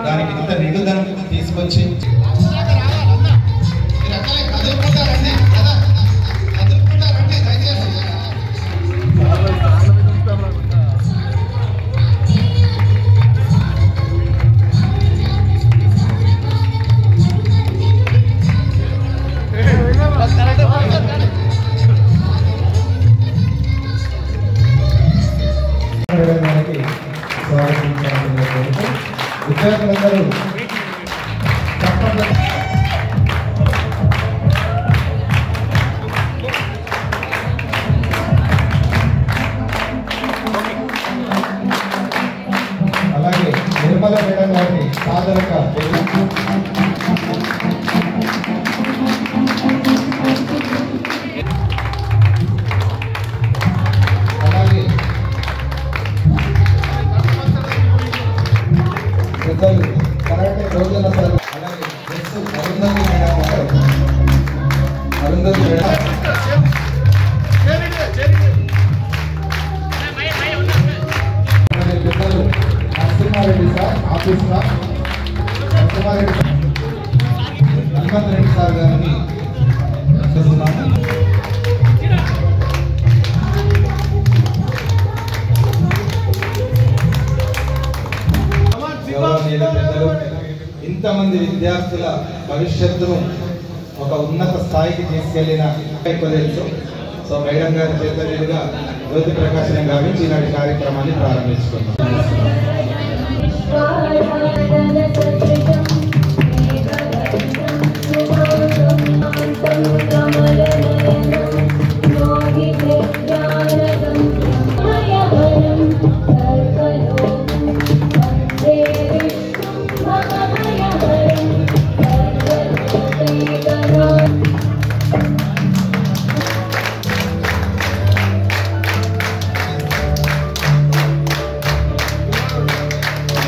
దానికి ఇంత నిధులను తీసుకొచ్చి విద్యార్థులందరూ అలాగే నిర్మల మేడం గారిని సాదరంగా అలాగే పెద్దలు కరాటే రోజుల సార్ అలాగే అరుంధతి మేడం గారు అరుంధతి మేడం పెద్దలు Narasimha Reddy sir office sir Narasimha Reddy Hanumanth Reddy sir గారిని చూస్తున్నాము. పెద్దలు ఇంతమంది విద్యార్థుల భవిష్యత్తును ఒక ఉన్నత స్థాయికి తీసుకెళ్లిన ఎక్కువ తెలుసు. సో మేడం గారి చేత మీదుగా జ్యోతి ప్రకాశనం గావించి ఈనాటి కార్యక్రమాన్ని ప్రారంభించుకున్నాం.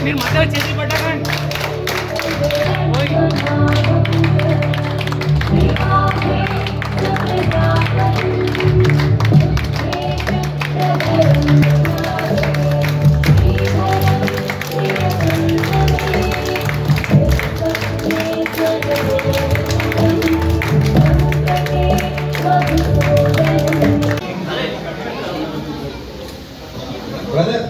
మీరు మధ్యలో చేసి పడ్డారండి. బ్రదర్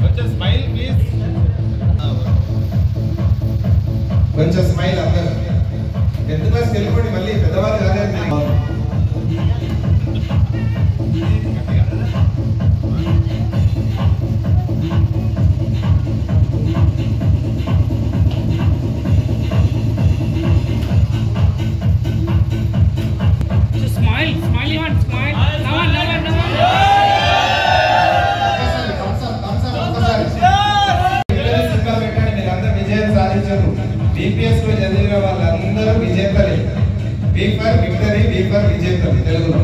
కొంచెం స్మైల్ ప్లీజ్. కొంచెం స్మైల్ అందరూ 10th క్లాస్కి వెళ్ళిపోండి. మళ్ళీ పెద్దవాళ్ళు కాలేదు. BPS లో చదివిన వాళ్ళందరూ విజేతలే. B for victory, B for విజేతలు తెలుగులో.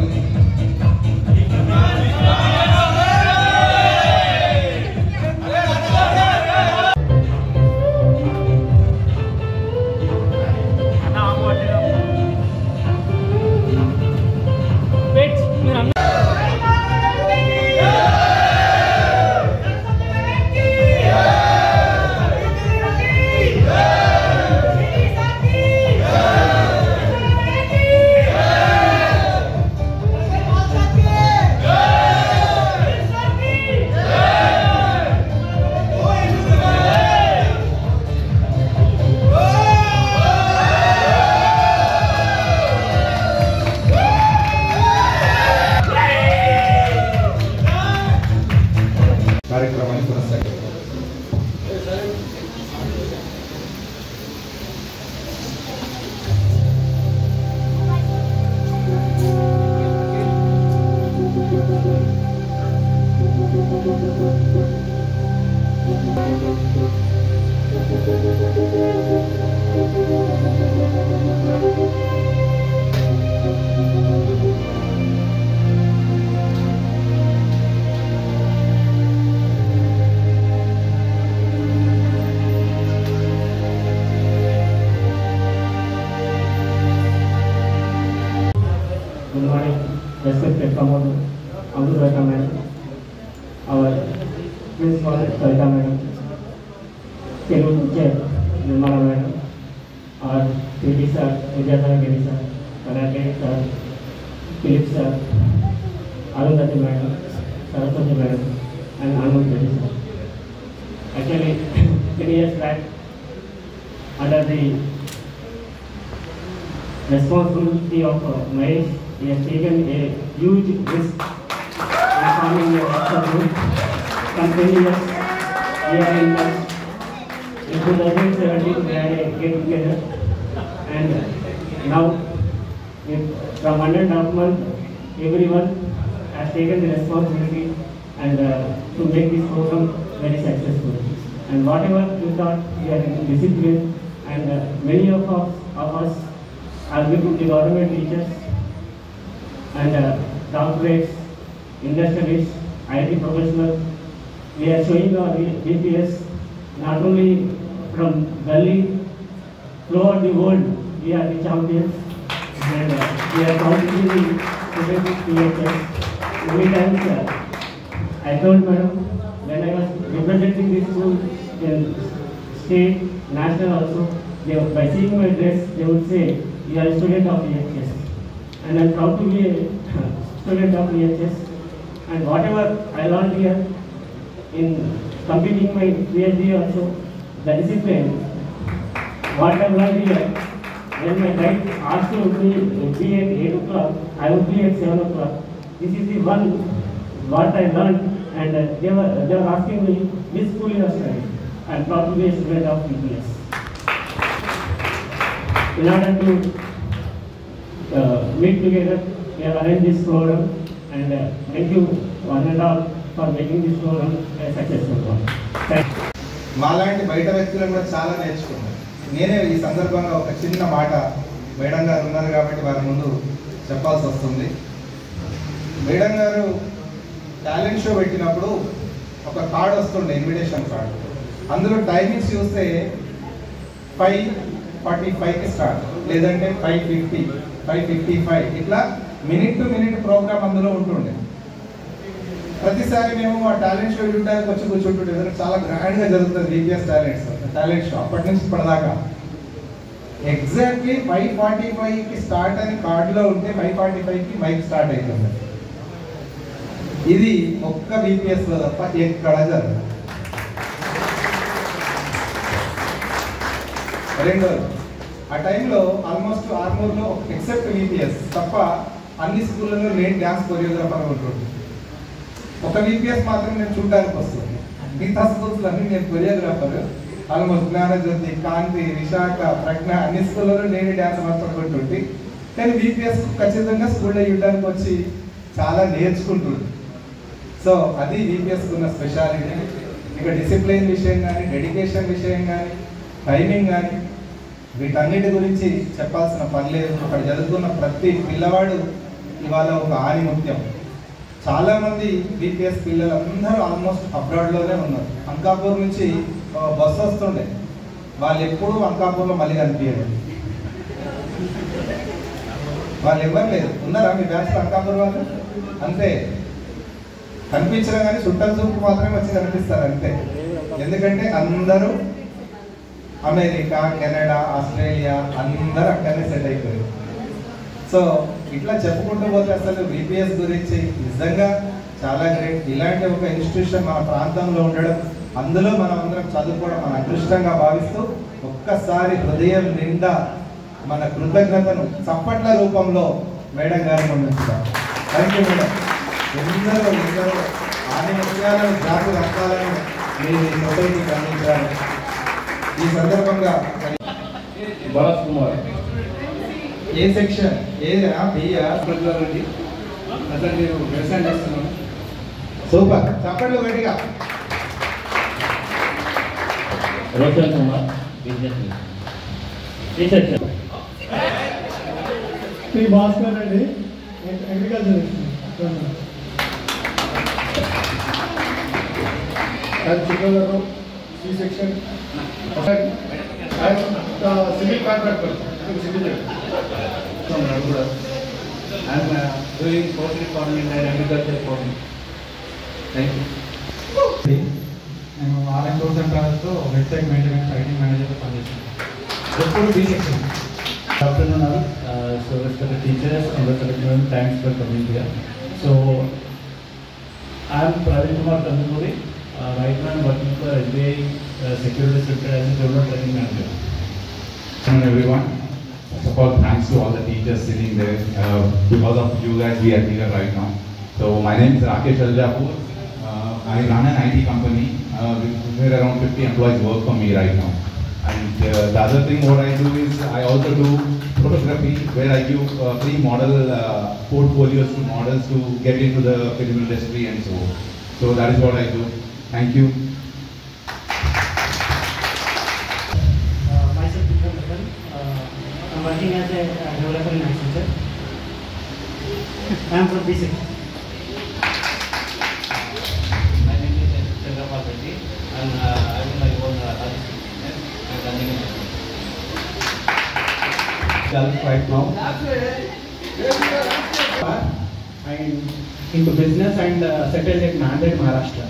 కార్యక్రమాన్ని కొనసాగిస్తాం. respected promoter, Amrita Madam, our principal Sarita Madam, Telugu teacher Nirmala Madam, our PD sir, Vidyadhara Giri sir, Karate sir, Philip sir, Arundhati Madam, Saraswati Madam, and Anand Reddy sir. Actually, 10 years back, under the responsibility of Mahesh, he has taken a huge risk in forming a WhatsApp group. Continuous here in in 2017 we had a get together, and now from 1.5 months everyone has taken the responsibility and to make this program very successful. And whatever we thought, we are in discipline, and many of us are become the government teachers and doctorates, industrialists, IT professionals. We are showing our BPS not only from Delhi, throughout the world. We are the champions, and we are proudly the students PHS. Many times I told Madam, when I was representing this school in state, national also, by seeing my dress, they would say, "You are a student of EHS." And I am proud to be a student of EHS. And whatever I learned here in completing my PhD also, the discipline, what I learned here, when my guide asked to be at 8 o'clock, I would be at 7 o'clock. This is the one what I learned, and they were asking me which school you are studying. I am proud to be a student of EPS. In order to meet together, we have arranged this program, and thank you one and all for making this program a successful one. Thank you. మాలాంటి బయట వ్యక్తులను కూడా చాలా నేర్చుకున్నాను. నేనే ఈ సందర్భంగా ఒక చిన్న మాట మేడం గారు ఉన్నారు కాబట్టి వారి ముందు చెప్పాల్సి వస్తుంది. మేడం గారు టాలెంట్ షో పెట్టినప్పుడు ఒక కార్డు వస్తుండే, ఇన్విటేషన్ కార్డు. అందులో టైమింగ్స్ చూస్తే 5:45కి స్టార్ట్, లేదంటే 5:50, 5:55 ఇట్లా మినిట్ టు మినిట్ ప్రోగ్రామ్ అందులో ఉంటుండే. ప్రతిసారి మేము ఆ టాలెంట్ షో చూడడానికి వచ్చి కూర్చుంటుండే. చాలా గ్రాండ్గా జరుగుతుంది బీపీఎస్ టాలెంట్ షో అప్పటి నుంచి ఇప్పటిదాకా. ఎగ్జాక్ట్లీ 5:45కి స్టార్ట్ అని కార్డులో ఉంటే 5:45కి మైక్ స్టార్ట్ అవుతుంది. ఇది ఒక్క బీపీఎస్లో తప్ప ఎక్కడ జరగదు. రెండోది, ఆ టైంలో ఆల్మోస్ట్ ఆర్మూర్లో ఎక్సెప్ట్ బీపీఎస్ తప్ప అన్ని స్కూళ్ళలో నేను డ్యాన్స్ కొరియోగ్రాఫర్ ఉంటుండే. ఒక బీపీఎస్ మాత్రం నేను చూడడానికి వస్తుంది. మిగతా స్కూల్స్లో అన్ని నేను కొరియోగ్రాఫర్. ఆల్మోస్ట్ జ్ఞానజ్యోతి, కాంతి, విశాఖ, ప్రజ్ఞ అన్ని స్కూళ్ళలో నేను డ్యాన్స్ మాత్రం ఉంటుంటే, కానీ బీపీఎస్ ఖచ్చితంగా స్కూల్లో చూడడానికి వచ్చి చాలా నేర్చుకుంటుంది. సో అది బీపీఎస్కి ఉన్న స్పెషాలిటీ. ఇక డిసిప్లిన్ విషయం కానీ, డెడికేషన్ విషయం కానీ, టైమింగ్ కానీ, వీటన్నిటి గురించి చెప్పాల్సిన పని లేదు. అక్కడ చదువుకున్న ప్రతి పిల్లవాడు ఇవాళ ఒక ఆణిముత్యం. చాలామంది బీపీఎస్ పిల్లలు అందరూ ఆల్మోస్ట్ అబ్రాడ్లోనే ఉన్నారు. అంకాపూర్ నుంచి బస్సు వస్తుండే, వాళ్ళు ఎప్పుడూ అంకాపూర్లో మళ్ళీ కనిపించారు. వాళ్ళు ఎవరు లేదు. ఉన్నారా మీ బ్యాచ్లో అంకాపూర్ వాళ్ళు? అంతే, కనిపించడం కానీ చుట్టాల చూపు మాత్రమే వచ్చి కనిపిస్తారు అంతే. ఎందుకంటే అందరూ అమెరికా, కెనడా, ఆస్ట్రేలియా అందరూ అక్కడనే సెట్ అయిపోయారు. సో ఇట్లా చెప్పుకుంటూ పోతే అసలు బీపీఎస్ గురించి నిజంగా చాలా గ్రేట్. ఇలాంటి ఒక ఇన్స్టిట్యూషన్ మన ప్రాంతంలో ఉండడం, అందులో మనం అందరం చదువుకోవడం మన అదృష్టంగా భావిస్తూ ఒక్కసారి హృదయం నిండా మన కృతజ్ఞతను చప్పట్ల రూపంలో మేడం గారిని ఉంచుతాం. Thank you madam. ఎందరో ఆమె విషయాలను జాతి రకాలను మీరు ఈ సొసైటీకి అందించారు. ఈ సందర్భంగా భరత్ కుమార్ ఏ సెక్షన్ ఏదైనా బియ్య నుండి అసలు నేను వ్యవసాయం చేస్తున్నాను. సూపర్, చప్పట్లు గట్టిగా. Roshan Kumar business researcher. Shri Bhaskar Reddy agriculture. And చిన్నగారు C section and civil contractor civil కూడా I'm doing poultry farming and agriculture farming. Thank you. నేను ఆర్ఎం టూర్స్ అండ్ ట్రావెల్స్లో వెబ్సైట్ మెయింటెనెన్స్ ట్రైనింగ్ మేనేజర్గా పనిచేస్తాను. ఎప్పుడు B section. Good afternoon all. So respected teachers and respected students, thanks for coming here. So I am Praveen Kumar Kandapuri. Right now I am working for SBI Securities Limited as a General Training Manager. Good afternoon everyone. First of all, thanks to all the teachers sitting there. Because of you guys, we are here right now. So my name is Rakesh Aljapur. I run an IT company where around 50 employees work for me right now. And the other thing what I do is I also do photography, where I give free model portfolios to models to get into the film industry and so. So that is what I do. Thank you. Myself, Vikram Rajan. I'm working as a developer in Accenture. I am from B6. My name is Chandrapal Reddy and I am my own artist business and running a business. Right now I am into business and settled in Nanded, Maharashtra.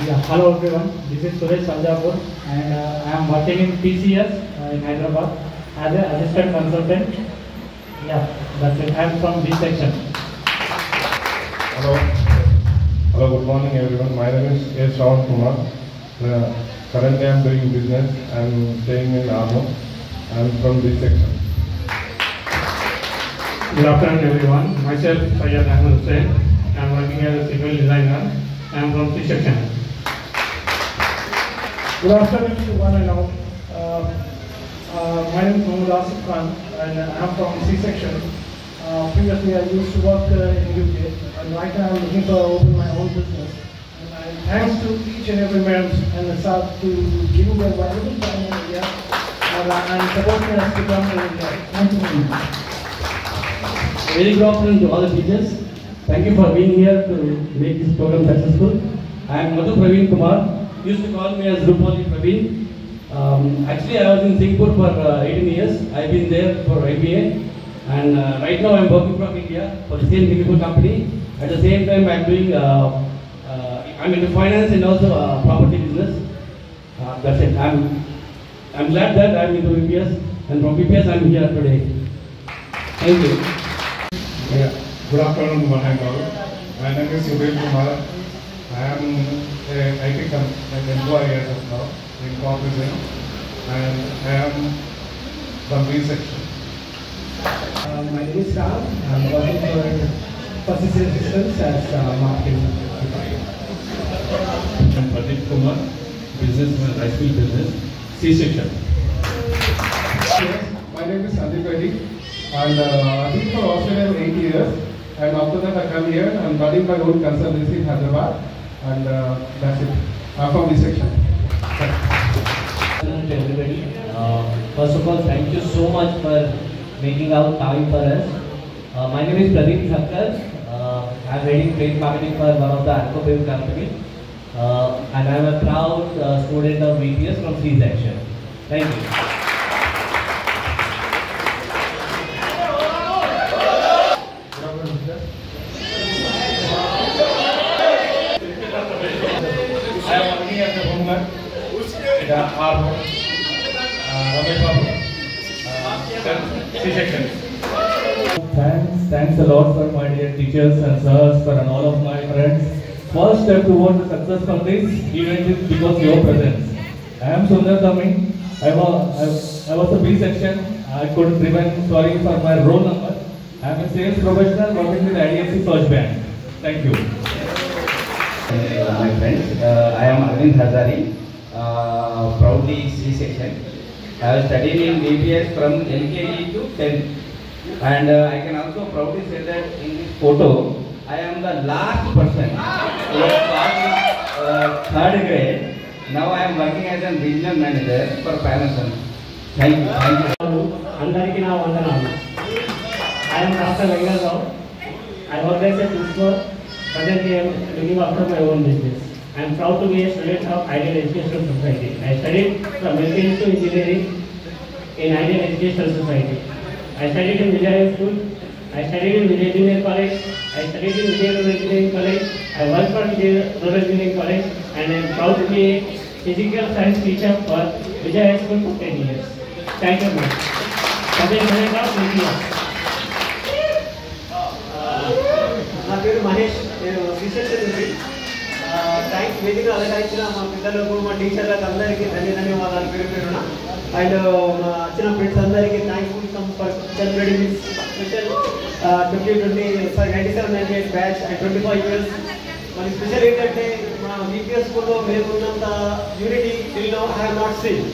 Yeah, hello everyone. This is Suresh Sarjapur and I am working in TCS in Hyderabad as an assistant consultant. Yeah, that's it. I am from B section. Hello. Hello, good morning everyone. My name is S. Ravan Kumar. Currently I am doing business. I am staying in Armo. I am from this section. Good afternoon everyone. Myself Syed Ahmed Hussain. I am working as a civil designer. I am from C section. Good afternoon to one and all. My name is Mohammad Asif Khan and I am from C section. Previously I used to work in UK and right now I am looking for open my own business. And thanks to each and every man and the staff to give me their valuable time in India and supporting us to come to India. Thank you very much. Very good afternoon to all the teachers. Thank you for being here to make this program successful. I am Madhu Praveen Kumar. Used to call me as Rupali Praveen. Actually, I was in Singapore for 18 years. I've been there for MBA. And right now I'm working from India for the same Singapore company. At the same time, I'm doing, I'm into finance and also property business. That's it. I'm glad that I'm into BPS and from BPS I'm here today. Thank you. Yeah. Good afternoon, one and all. My name is Yudhil Kumar. I am an IT employee as of now in Cognizant and I am from B section. My name is Ram. I am working for Persistent Systems as marketing. I am Pradeep Kumar, businessman, rice mill business, C section. My name is Sandeep Reddy and I've been for Australia 8 years and after that I come here and running my own consultancy in Hyderabad and that's it. I'm from this section. Hello to everybody. First of all, thank you so much for making out time for us. My name is Pradeep Thakkar. I'm heading trade marketing for one of the Alcobev company. And I'm a proud student of BPS from C section. Thank you. I am working as a homeman in Armo, Ramesh Babu, C section. Thanks a lot for my dear teachers and sirs, for and all of my friends. First step towards the success of this event is because of your presence. I am Sundar Thammi. I was a B section. I couldn't remain sorry for my roll number. I am a sales professional working with IDFC Search Bank. Thank you. My friends, I am Arvind Hazari, proudly C section. I have studied in BPS from LKG to 10th. And I can also proudly say that in this photo, I am the last person who has passed third grade. Now I am working as a regional manager for Panasonic. Thank you. Thank you. అందరికీ నా వందనాలు. I am Dr. Vengal Rao. I work as a principal. Presently I am looking after my own business. I am proud to be a student of Ideal Educational Society. I studied from LKG to engineering in Indian Educational Society. I studied in Vijay High School. I studied in Vijay Junior College. I studied in Vijay Rural Engineering College. I worked for Vijay Rural Engineering College, and I am proud to be a physical science teacher for Vijay High School for 10 years. Thank you much. నా పేరు మహేష్, నేను శ్రీశైలం నుంచి. Thanks వేదిక అలంకరించిన మా పిల్లలకు, మా టీచర్లకు అందరికీ ధన్యవాదాలు పేరు పేరున. అండ్ మా వచ్చిన ఫ్రెండ్స్ అందరికీ thanks for celebrating this special 97-98 batch and 25 years. మరి స్పెషల్ ఏంటంటే మా VPS స్కూల్లో మేము ఉన్నంత unity till now I have not seen.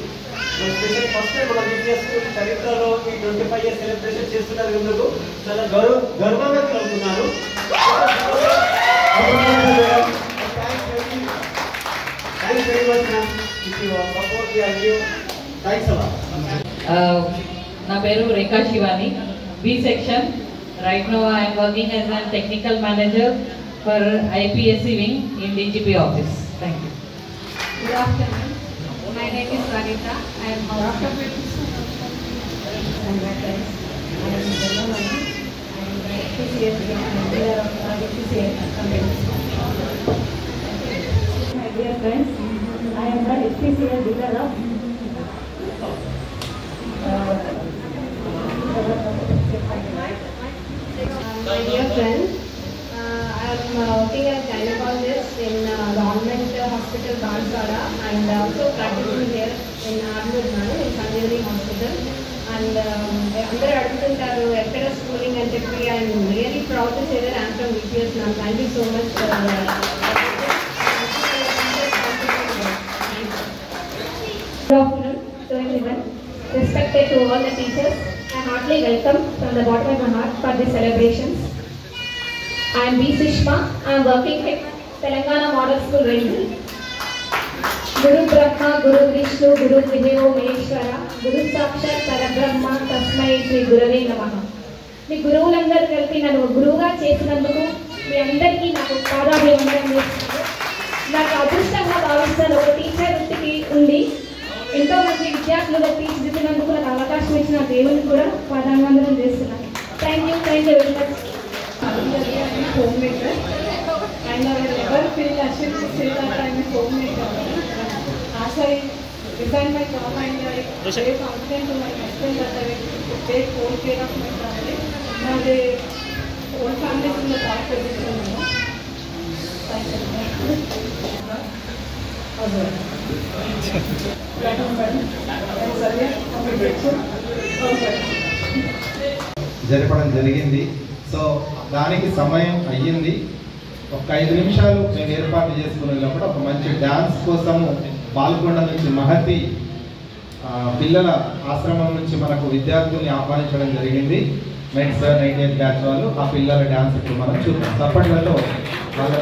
Special first time మన VPS స్కూల్ చరిత్రలో ఈ 25 years సెలబ్రేషన్ చేస్తున్నందుకు చాలా గర్వంగా కలుగుతున్నాను. Thanks very much, ma'am. If you support the idea, thanks a lot. నా పేరు రేఖా Shivani, B section. Right now I am working as a technical manager for IPSC wing in DGP office. Thank you. Good afternoon. My name is Vanita. I am Dr. My dear friends, I am the HPCL leader of my dear friends, I am working as gynecologist in government hospital Banswara and also practicing here in Armud Nadu in Sanjeevani Hospital. And అందరూ అడుగుతుంటారు ఎక్కడ schooling అని చెప్పి. I am really proud to say that I am from VPS now. Thank you so much for Good afternoon to everyone. Respected to all the teachers, I heartily welcome from the bottom of my heart for these celebrations. I am B. Sushma. I am working at Telangana Model School, Rendu. Guru Brahma, Guru Vishnu, Guru Videvo Maheshwara, Guru Sakshat Parabrahma, Tasmai Shri Gurave Namaha. మీ గురువులందరూ కలిపి నన్ను గురువుగా చేసినందుకు మీ అందరికీ నాకు పాదాభివందనం చేస్తున్నాను. నాకు అదృష్టంగా భావిస్తాను ఒక టీచర్ వృత్తికి ఉండి ఎంతో మంది విద్యార్థులుగా తీర్చిదిద్దినందుకు నాకు అవకాశం ఇచ్చిన దేవునికి కూడా పాదాభివందనం చేస్తున్నాను. Thank you very much. homemaker and I will never feel ashamed to say that I am a homemaker. As I resign my job and I very confident to my husband that I will take whole care of my family. Now the whole family is in the top position. Thank you. జరపడం జరిగింది. So దానికి సమయం అయ్యింది. ఒక 5 నిమిషాలు మేము ఏర్పాటు చేసుకునేటప్పుడు ఒక మంచి డ్యాన్స్ కోసము పాల్గొండ నుంచి మహతి పిల్లల ఆశ్రమం నుంచి మనకు విద్యార్థుల్ని ఆహ్వానించడం జరిగింది. మెట్స్ 98 బ్యాచ్ వాళ్ళు ఆ పిల్లల డ్యాన్స్ ఇప్పుడు మనం చూద్దాం. తప్పట్లలో వాళ్ళు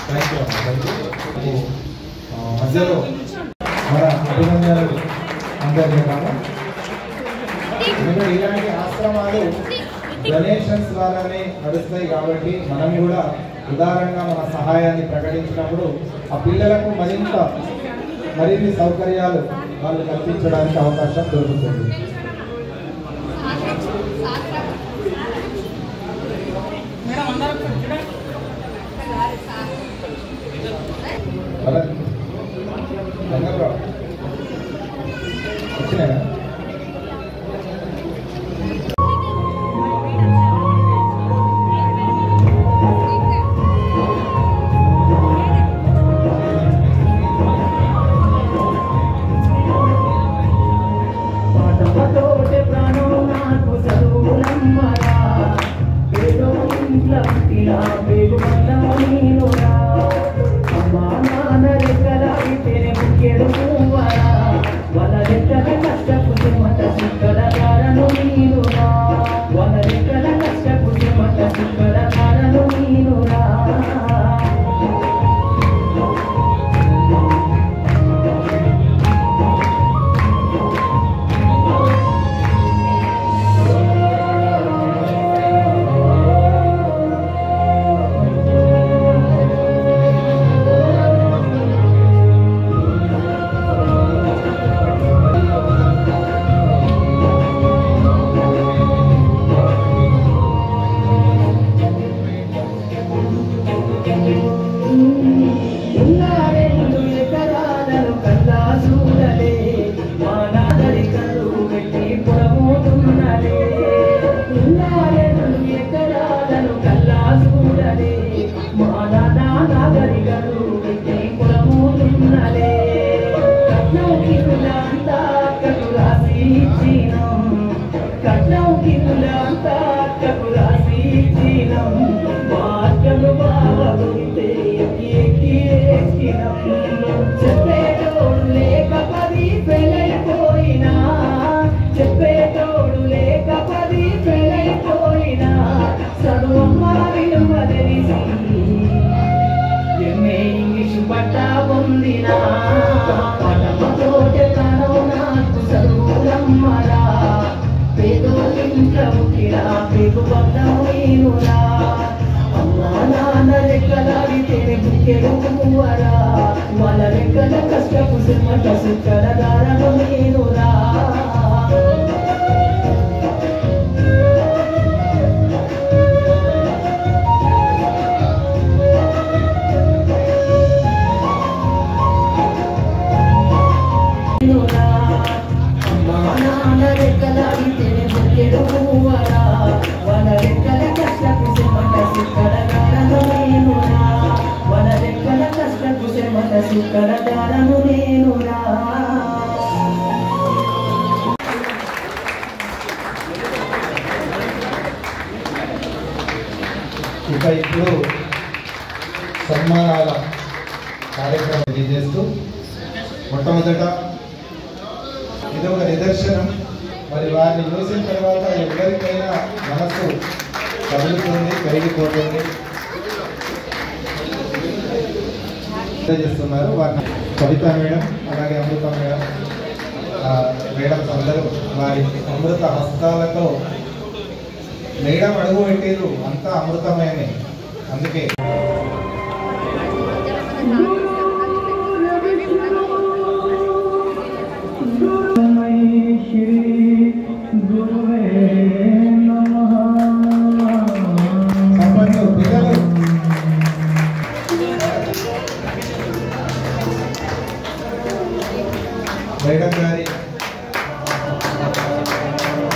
థ్యాంక్ యూ మధ్యలో మన అభినందనలు అందజేయాము. ఎందుకంటే ఇలాంటి ఆశ్రమాలు డొనేషన్స్ ద్వారానే నడుస్తాయి కాబట్టి మనం కూడా ఉదారంగా మన సహాయాన్ని ప్రకటించినప్పుడు ఆ పిల్లలకు మరిన్ని సౌకర్యాలు వాళ్ళు కల్పించడానికి అవకాశం దొరుకుతుంది. వచ్చినాయా? ఇక ఇప్పుడు సన్మానాల కార్యక్రమం తెలియజేస్తూ మొట్టమొదట ఇది ఒక నిదర్శనం. మరి వారిని చూసిన తర్వాత ఎవరికైనా మనసు కదులుతుంది, కరిగిపోతుంది. చేస్తున్నారు వారిని కవిత మేడం, అలాగే అమృత మేడం, మేడమ్స్ అందరూ వారి అమృత హస్తాలతో మేడం అడుగు పెట్టేరు అంతా అమృతమయమే. అందుకే మేడం గారి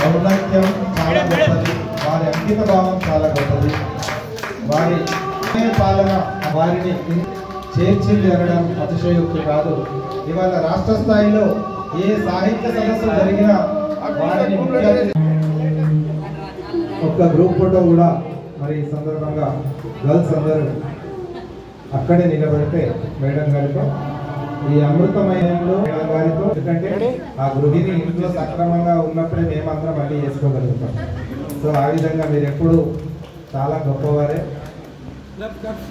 ఔన్నత్యం చాలా గొప్పది, వారి అంకిత భావం చాలా గొప్పది. వారి పాలన వారిని చేర్చింది అనడం అతిశయోక్తి కాదు. ఇవాళ రాష్ట్ర స్థాయిలో ఏ సాహిత్య సదస్సు జరిగినా వారిని ఒక్క గ్రూప్ ఫోటో కూడా మరి ఈ సందర్భంగా గర్ల్స్ అందరూ అక్కడే నిలబడితే మేడం గారితో ఈ అమృతమయంలో మేడం గారితో, ఎందుకంటే ఆ గృహిణి ఇంట్లో సక్రమంగా ఉన్నప్పుడే మేమందరం మళ్ళీ చేసుకోగలుగుతాం. సో ఆ విధంగా మీరు ఎప్పుడు చాలా గొప్పవారే.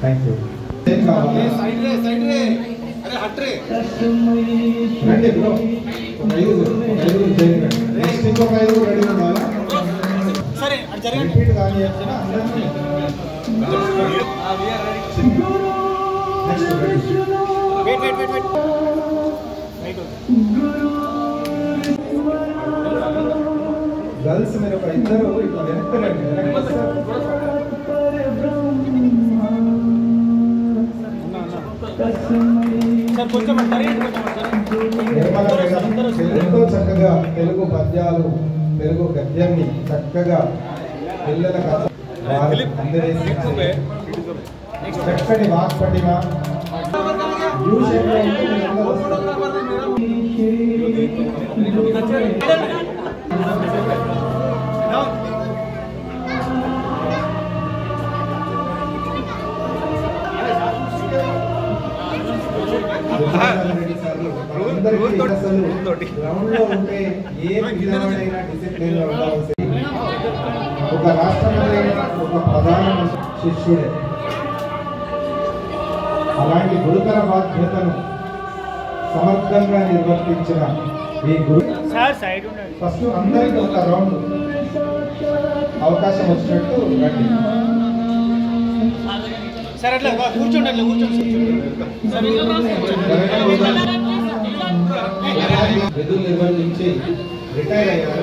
Thank you. కావాలా? రండి బ్రో, ఒక ఐదుగురు చేయండి. నెక్స్ట్ ఇంకొక ఐదుగురు రెడీ ఉండాలా? రిపీట్ కానీ చెప్తున్నా అందరినీ. నెక్స్ట్ గర్ల్స్ మీరు ఒక ఇద్దరు ఇట్లా వెనక్కి ఎంతో చక్కగా తెలుగు పద్యాలు తెలుగు గద్యాన్ని చక్కగా పిల్లలకు అందజేసి చక్కటి వాక్పటిమ గ్రౌండ్ లో ఉంటే ఏ విధమైన డిసిప్లిన్ లో ఉండాల్సి ఒక రాష్ట్రంలో ఒక ప్రధాన శిష్యుడే. అలాంటి గురుతర బాధ్యతను సమర్థంగా నిర్వర్తించిన ఈ గురు ఫస్ట్ అందరికీ ఒక రౌండ్ అవకాశం వచ్చినట్టు రండి. సార్ అట్లా కూర్చోండి, అట్లా కూర్చోండి. విధులు నిర్వహించి రిటైర్ అయ్యారు.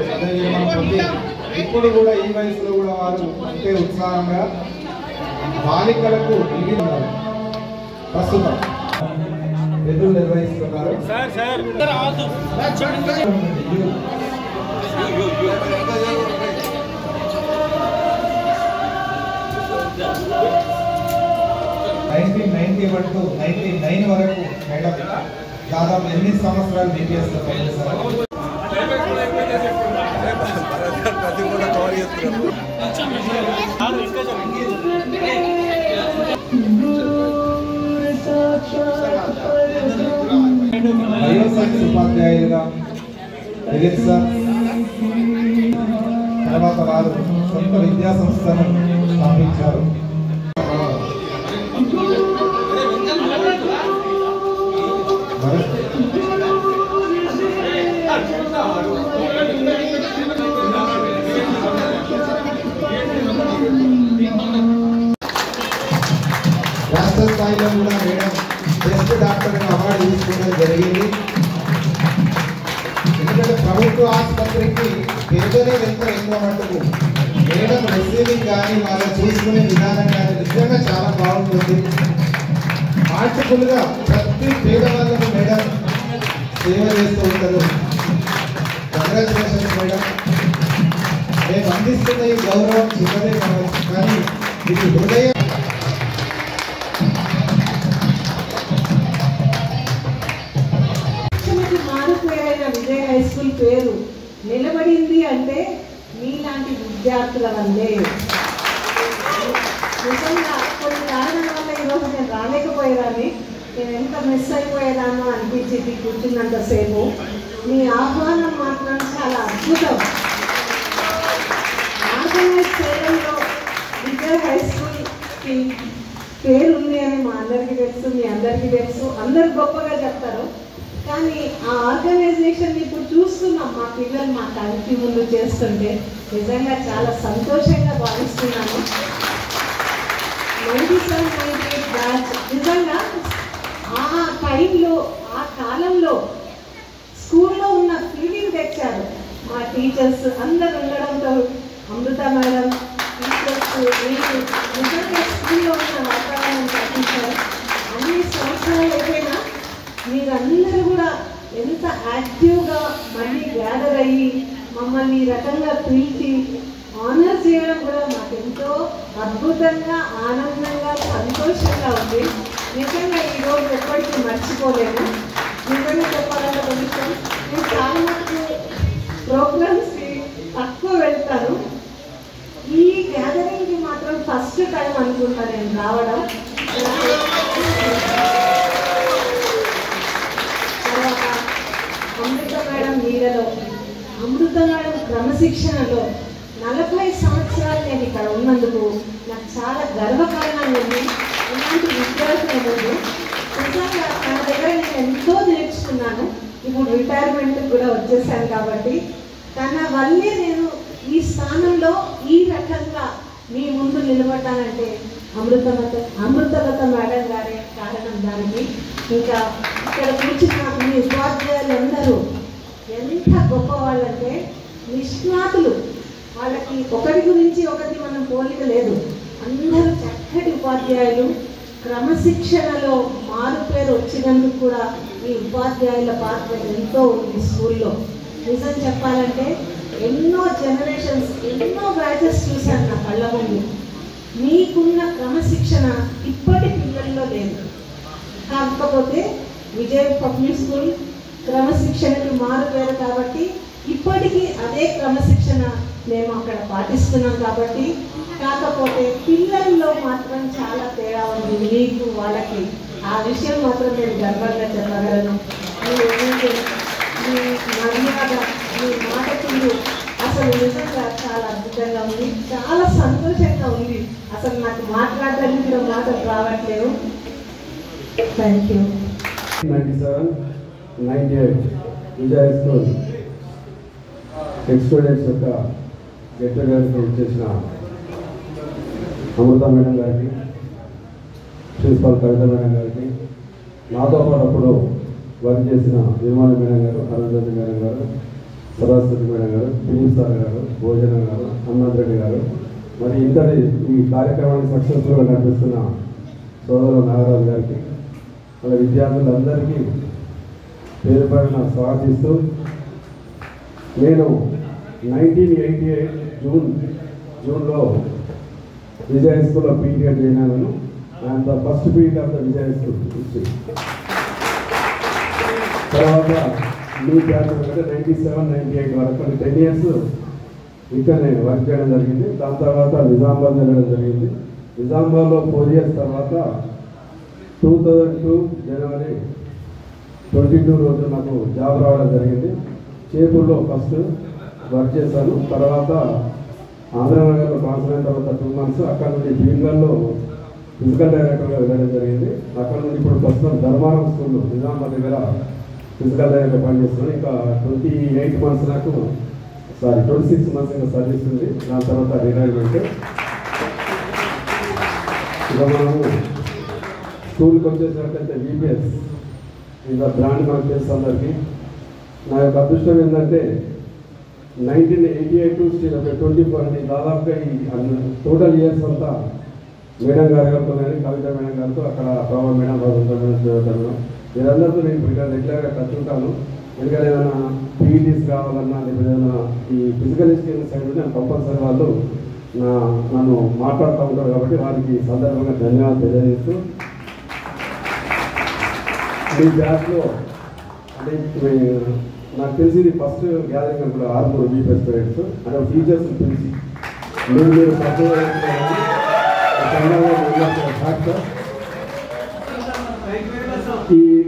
ఇప్పుడు కూడా ఈ వయసులో కూడా వారు అంతే ఉత్సాహంగా బాలికలకు ఉన్నారు. ప్రస్తుతం విధులు నిర్వహిస్తున్నారు. టు 99 వరకు మేడం దాదాపు 8 సంవత్సరాలు BPS లో పనిచేశారు. బయోసైన్స్ ఉపాధ్యాయులుగా సార్ తర్వాత వారు సొంత విద్యా సంస్థను స్థాపించారు. రాష్ట్ర స్థాయిలో కూడా మేడం బెస్ట్ డాక్టర్ అవార్డు తీసుకోవడం జరిగింది. ఎందుకంటే ప్రభుత్వ ఆసుపత్రికి పేదలే వెళ్తారు ఎక్కువ మటుకు. మేడం రిసీవింగ్ కానీ వాళ్ళు చూసుకునే విధానం కానీ నిజంగా చాలా బాగుంటుంది. హార్ట్ఫుల్గా ప్రతి పేదవాళ్ళకు మేడం సేవ చేస్తూ ఉంటారు. Congratulations madam. మేము అందిస్తున్న ఈ గౌరవం చిన్నదే కావచ్చు, కానీ ఇది హృదయం. మారుపేరైన విజయ హై స్కూల్ పేరు నిలబడింది అంటే మీలాంటి విద్యార్థుల వల్లే. నిజంగా కొన్ని కారణాల వల్ల ఈరోజు నేను రాలేకపోయేదాన్ని, నేను ఎంత మిస్ అయిపోయేదానో అనిపించింది కూర్చున్నంతసేపు. మీ ఆహ్వానం మాత్రం చాలా అద్భుతం. ఆర్గనైజ్ చేయడంలో విజయ హై స్కూల్కి పేరుంది అని మా అందరికీ తెలుసు, మీ అందరికీ తెలుసు, అందరు గొప్పగా చెప్తారు. కానీ ఆ ఆర్గనైజేషన్ ఇప్పుడు చూస్తున్నాం, మా పిల్లలు మా కంటి ముందు చేస్తుంటే నిజంగా చాలా సంతోషంగా భావిస్తున్నాను. 97-98 బ్యాచ్ నిజంగా ఆ టైంలో ఆ కాలంలో స్కూల్లో ఉన్న ఫీలింగ్ తెచ్చారు మా టీచర్స్ అందరు ఉండడంతో. అమృత మేడం, టీచర్స్, నిజంగా స్కూల్లో ఉన్న వాతావరణం కల్పించారు. అన్ని సంవత్సరాలు అయిపోయినా మీరందరూ కూడా ఎంత యాక్టివ్గా మళ్ళీ గ్యాదర్ అయ్యి మమ్మల్ని ఈ రకంగా పిలిచి ఆనర్ చేయడం కూడా మాకెంతో అద్భుతంగా, ఆనందంగా, సంతోషంగా ఉంది. నిజంగా ఈరోజు ఎప్పటికీ మర్చిపోలేము. నిజంగా చెప్పాలంటే కొంచెం నేను చాలా మటుకు ప్రోగ్రామ్స్కి తక్కువ వెళ్తాను. ఈ గ్యాదరింగ్కి మాత్రం ఫస్ట్ టైం అనుకుంటా నేను రావడం. అమృత మేడం నీడలో, అమృత మేడం క్రమశిక్షణలో 40 సంవత్సరాలు నేను ఇక్కడ ఉన్నందుకు నాకు చాలా గర్వకారణంగా ఉంది. ఇలాంటి విద్యార్థుల ముందు నిజంగా తన దగ్గర నేను ఎంతో నేర్చుకున్నాను. ఇప్పుడు రిటైర్మెంట్ కూడా వచ్చేసాను కాబట్టి తన వల్లే నేను ఈ స్థానంలో ఈ రకంగా మీ ముందు నిలబడ్డానంటే అమృతలత మేడం గారే కారణం దానికి. ఇంకా ఇక్కడ కూర్చున్న మీ ఉపాధ్యాయులందరూ ఎంత గొప్ప వాళ్ళంటే నిష్ణాతులు. వాళ్ళకి ఒకరి గురించి ఒకటి మనం పోలిక లేదు. అందరూ చక్కటి ఉపాధ్యాయులు. క్రమశిక్షణలో మారుపేరు వచ్చినందుకు కూడా ఈ ఉపాధ్యాయుల పాత్ర ఎంతో ఉంది స్కూల్లో. నిజం చెప్పాలంటే ఎన్నో జనరేషన్స్, ఎన్నో బ్యాచెస్ చూశాను నా కళ్ళ ముందు. మీకున్న క్రమశిక్షణ ఇప్పటి పిల్లల్లో లేదు. కాకపోతే విజయ్ పబ్లిక్ స్కూల్ క్రమశిక్షణకి మారుపేరు కాబట్టి ఇప్పటికీ అదే క్రమశిక్షణ మేము అక్కడ పాటిస్తున్నాం కాబట్టి. కాకపోతే పిల్లల్లో మాత్రం చాలా తేడా ఉంది మీకు వాళ్ళకి. ఆ విషయం మాత్రం నేను గర్వంగా చెప్పగలను. మీ మర్యాద, మీ మాట తీరు అసలు నిజంగా చాలా అద్భుతంగా ఉంది. చాలా సంతోషంగా ఉంది. అసలు నాకు మాట్లాడడానికి కూడా మాటలు రావట్లేవు. Thank you. 97-98 Vijay school ex students యొక్క గెట్ టుగెదర్కి వచ్చేసిన అమృత మేడం గారికి, ప్రిన్సిపాల్ కవిత మేడం గారికి, నాతో పాటు అప్పుడు వర్క్ చేసిన నిర్మాణ మేడం గారు, అరుణజ్యోతి మేడం గారు, సరస్వతి మేడం గారు, ఫిలిప్ సార్ గారు, భోజన గారు, హనుమంత్ రెడ్డి గారు, మరి ఇంతటి ఈ కార్యక్రమాన్ని సక్సెస్ఫుల్గా నడిపిస్తున్న సోదరులు నాగరాజు గారికి, వాళ్ళ విద్యార్థులందరికీ పేరు పైన స్వాగతిస్తూ, నేను 1988 జూన్లో విజయ్ స్కూల్లో పీటీఎడ్ చేసినాను. I'm the first PT of the Vijay school. తర్వాత మీ బ్యాచ్ 97-98 వరకు 10 years ఇక్కడ నేను వర్క్ చేయడం జరిగింది. దాని తర్వాత నిజామాబాద్ వెళ్ళడం జరిగింది. నిజామాబాద్లో 4 years తర్వాత 2002 జనవరి 22 రోజు నాకు జాబ్ రావడం జరిగింది. చేపూర్లో ఫస్ట్ వర్క్ చేశాను. తర్వాత ఆంధ్రనగర్లో ట్రాన్స్ఫర్ అయిన తర్వాత 2 months అక్కడ నుండి బీర్గల్లో ఫిజికల్ డైరెక్టర్గా వెళ్ళడం జరిగింది. అక్కడ నుండి ఇప్పుడు ప్రస్తుతం ధర్మారం స్కూల్లో నిజామాబాద్ దగ్గర ఫిజికల్ డైరెక్టర్ పనిచేస్తున్నాను. ఇంకా 28 months నాకు 26 months ఇంకా సర్వీస్ ఉంది. దాని తర్వాత రిటైర్మెంట్. ఇక మనము స్కూల్కి వచ్చేసినట్లయితే VPS ఇంకా బ్రాండ్ మనకు తెలుసు అందరికీ. నా యొక్క అదృష్టం ఏంటంటే 1988 to still 24 అంటే దాదాపుగా ఈ టోటల్ ఇయర్స్ అంతా మేడం గారితో కానీ కవిత మేడం గారితో అక్కడ ప్రభావ మేడం చదువుతాను. వీరందరితో నేను ఇక్కడ రెగ్యులర్గా టచ్ ఉంటాను. ఎందుకంటే ఏదైనా పీఈటీస్ కావాలన్నా లేకపోతే ఏదైనా ఈ ఫిజికల్ ఎడ్యుకేషన్ సైడ్ నేను కంపల్సరీ వాళ్ళు నన్ను మాట్లాడుతూ ఉంటారు. కాబట్టి వారికి సందర్భంగా ధన్యవాదాలు తెలియజేస్తూ, మీ బ్యాచ్లో అంటే నాకు తెలిసి ఇది ఫస్ట్ గ్యాదరింగ్ అనుకుంటా 6 VPS పేరెంట్స్ అంటే టీచర్స్ పిలిచి మీరు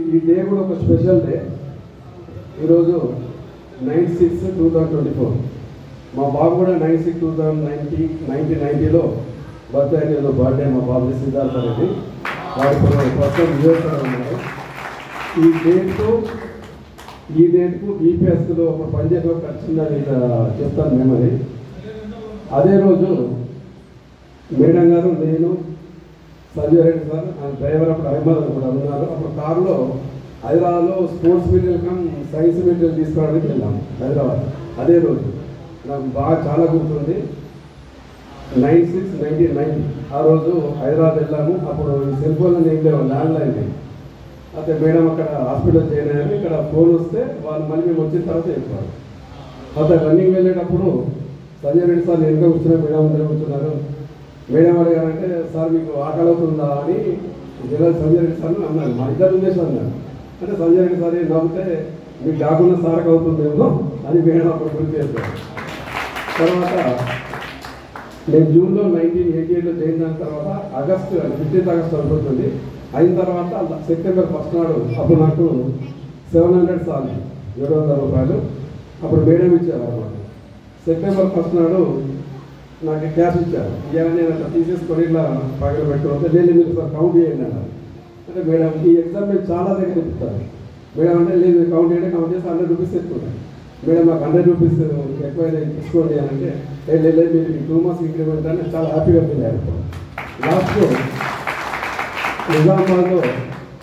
ఈ డే కూడా ఒక స్పెషల్ డే. ఈరోజు 9/6/2024. మా బాబు కూడా 9/6/1990లో బర్త్డే అనేది బర్త్డే మా బాబు సిద్ధార్థ అనేది. వారికి ప్రస్తుతం యుఎస్లో ఉన్నారు. ఈ డేట్కు VPSలో ఒక పనిచేసే ఒక చిన్నది చెప్తాను మెమరీ. అదే రోజు మేడం గారు, నేను, Sanjay Reddy sir and driver అప్పుడు అహ్మద్ కూడా ఉన్నారు. అప్పుడు కారులో హైదరాబాద్లో sports material come science material తీసుకోవడానికి వెళ్ళాము హైదరాబాద్. అదే రోజు నాకు బాగా చాలా గుర్తుంది. 9/6/1990 ఆ రోజు హైదరాబాద్ వెళ్ళాము. అప్పుడు ఈ సెల్ ఫోన్ ఏం లేవు, ల్యాండ్ లైన్. అయితే మేడం అక్కడ హాస్పిటల్ జాయిన్ అయ్యారు. ఇక్కడ ఫోన్ వస్తే వాళ్ళు మళ్ళీ మేము వచ్చిన తర్వాత చెప్పారు. అయితే రన్నింగ్ వెళ్ళేటప్పుడు సంజయ్ రెడ్డి సార్ వెనుక కూర్చున్నారు, మేడం అందరూ కూర్చున్నారు. మేడం అడిగారంటే, సార్ మీకు ఆకలి అవుతుందా అని జిల్లా సంజయ్ రెడ్డి సార్ అన్నారు. మా ఇద్దరు ఉద్దేశం అన్నారు. అంటే సంజయ్ రెడ్డి సార్ నవ్వుతే మీకు కాకుండా సార్కి అవుతుందేమో అని మేడం అప్పుడు గుర్తు చేశారు. తర్వాత నేను జూన్లో 1988లో జాయిన్ అయిన తర్వాత ఆగస్టు 15th ఆగస్టు అనుకుంటుంది. అయిన తర్వాత సెప్టెంబర్ 1st నాడు అప్పుడు నాకు 700 సార్లు 700 రూపాయలు అప్పుడు మేడం ఇచ్చారు అన్నమాట. సెప్టెంబర్ 1st నాడు నాకు క్యాష్ ఇచ్చారు. ఇవన్నీ నేను అట్లా తీసేసుకొని ఇలా పక్కన పెట్టుకుంటే లేదు మీరు సార్ కౌంట్ చేయండి అన్నారు. అంటే మేడం ఈ ఎగ్జామ్ మీరు చాలా దగ్గర చెప్తారు. మేడం అంటే లేదు కౌంట్ చేయండి, కౌంట్ చేసి 100 రూపీస్ ఎక్కువ. మేడం నాకు 100 రూపీస్ ఎక్కువైనా తీసుకోండి అని అంటే లేదు మీరు 2 months ఇంక్రిమెంట్ అని చాలా హ్యాపీగా ఫీల్ అయ్యారు. లాస్ట్ నిజామాబాద్లో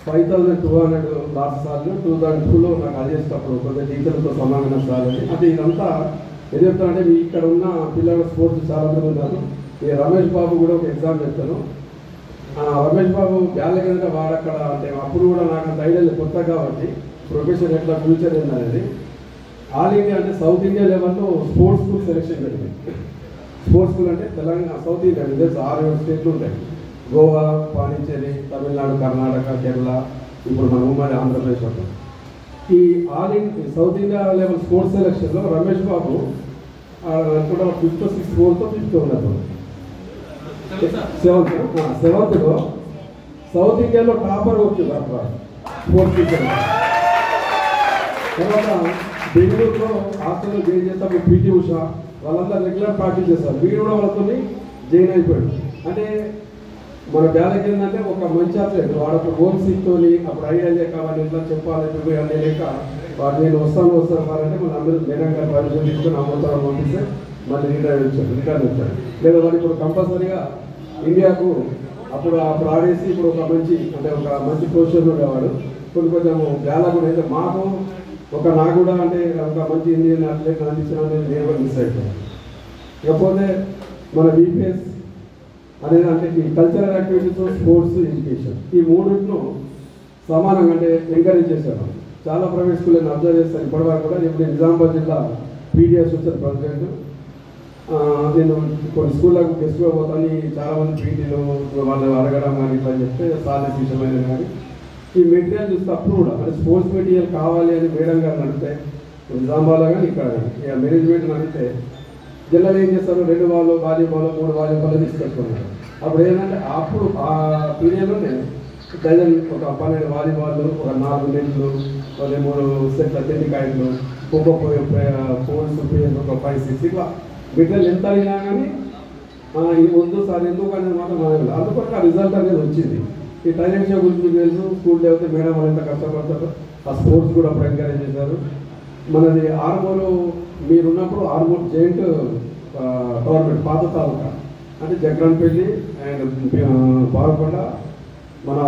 5200 లాస్ట్ సార్లు 2002లో నాకు అది చేసేటప్పుడు కొంచెం టీచర్లతో సమానంగా సార్లు అంటే ఇదంతా ఏం చెప్తానంటే మీ ఇక్కడ ఉన్న పిల్లల స్పోర్ట్స్ చాలా మంది ఉన్నారు. ఈ రమేష్ బాబు కూడా ఒక ఎగ్జామ్ చెప్తాను. రమేష్ బాబు బ్యాల కింద వాడక్కడ అంటే అప్పుడు కూడా నాకు అంత ఐడియా కొత్త కాబట్టి ప్రొఫెషన్ ఎట్లా ఫ్యూచర్ ఏందనేది ఆల్ ఇండియా అంటే సౌత్ ఇండియా లెవెల్లో స్పోర్ట్స్ స్కూల్ సెలెక్షన్ జరిగింది. స్పోర్ట్స్ స్కూల్ అంటే తెలంగాణ సౌత్ ఇండియా మీద 6 స్టేట్లు ఉంటాయి. గోవా, పాండిచ్చేరి, తమిళనాడు, కర్ణాటక, కేరళ, ఇప్పుడు మన ఉమ్మడి ఆంధ్రప్రదేశ్ ఉంటాం. ఈ all India south India level sports సెలెక్షన్లో Ramesh Babu కూడా 5th, 6th, 4th, 5th ఉన్నప్పుడు 7th సౌత్ ఇండియాలో టాపర్ వచ్చింది అక్కడ స్పోర్ట్స్ టీచర్. తర్వాత బెంగళూరులో హాస్టల్లో జాయిన్ చేస్తాము పీటీ ఉషా వాళ్ళందరూ రెగ్యులర్ ప్రాక్టీస్ చేస్తారు. వీడు కూడా వాళ్ళతో జాయిన్ అయిపోయాడు. అంటే మన బ్యాలెక్ ఏంటంటే ఒక మంచి అథ్లెట్ వాడు ఒక గోల్ సీట్తోని అప్పుడు ఐడియా లేక వాళ్ళు ఎట్లా చెప్పాలి అన్నీ లేక వాడు నేను వస్తాను అంటే మన అందరూ మేడం గారు పర్మిషన్ తీసుకొని అమృతాలు పంపిస్తే మళ్ళీ రిటర్న్ వచ్చాడు. లేదా వాడు ఇప్పుడు కంపల్సరీగా ఇండియాకు అప్పుడు ఆడేసి ఇప్పుడు ఒక మంచి పొజిషన్లో ఉండేవాడు. కొంచెం బ్యాలా కూడా అయితే మాకు నాకు కూడా అంటే ఒక మంచి ఇండియన్ అథ్లెట్ అందించిన నేను కూడా మిస్ అయిపోయాను. ఇకపోతే మన బీపీఎస్ అనేది అంటే ఈ కల్చరల్ యాక్టివిటీస్, స్పోర్ట్స్, ఎడ్యుకేషన్ ఈ మూడింటిను సమానంగా అంటే ఎంకరేజ్ చేశాను. చాలా ప్రైవేట్ స్కూల్ నేను అబ్జర్వ్ చేస్తాను. ఇప్పటివరకు కూడా ఇప్పుడు నిజామాబాద్ జిల్లా పీడిఎస్ వచ్చారు ప్రెసిడెంట్. నేను కొన్ని స్కూళ్ళకు గెస్ట్గా పోతాను. చాలామంది పీటీలు వాళ్ళు అడగడం కానీ ఇట్లా చెప్తే సాధన విషయమైన కానీ ఈ మెటీరియల్ చూస్తే అప్పుడు కూడా అంటే స్పోర్ట్స్ మెటీరియల్ కావాలి అని మేడం గారు అడిగితే నిజామాబాద్లో కానీ ఇక్కడ మేనేజ్మెంట్ అడిగితే జిల్లాలో ఏం చేస్తారు 2 బాల్, వాలీబాల్, 3 వాలీబాల్ తీసుకొచ్చుకున్నారు. అప్పుడు ఏంటంటే అప్పుడు ఆ పీరియడ్లోనే డజన్ ఒక 12 వాలీబాల్, ఒక 4 నెట్లు, 3 సెట్ల టెన్నికాయలు, ఖోఖో పోల్స్, ఒక 5-6 ఇట్లా మెటీరియల్ ఎంత అయినా కానీ ఇది ముందు సార్ ఎందుకు అనేది మాత్రం మనకు అందుకొరకు ఆ రిజల్ట్ అనేది వచ్చింది. ఈ టాలెంట్ షో గురించి మీకు తెలుసు. స్కూల్ లేకపోతే మేడం వాళ్ళు ఎంత కష్టపడతారు. ఆ స్పోర్ట్స్ కూడా అప్పుడు ఎంకరేజ్ చేశారు. మనది ఆర్మూరు మీరున్నప్పుడు ఆర్మూరు జాయింట్ గవర్నమెంట్ పాత తాలూకా అంటే జగ్రాన్పల్లి అండ్ బారకొండ మన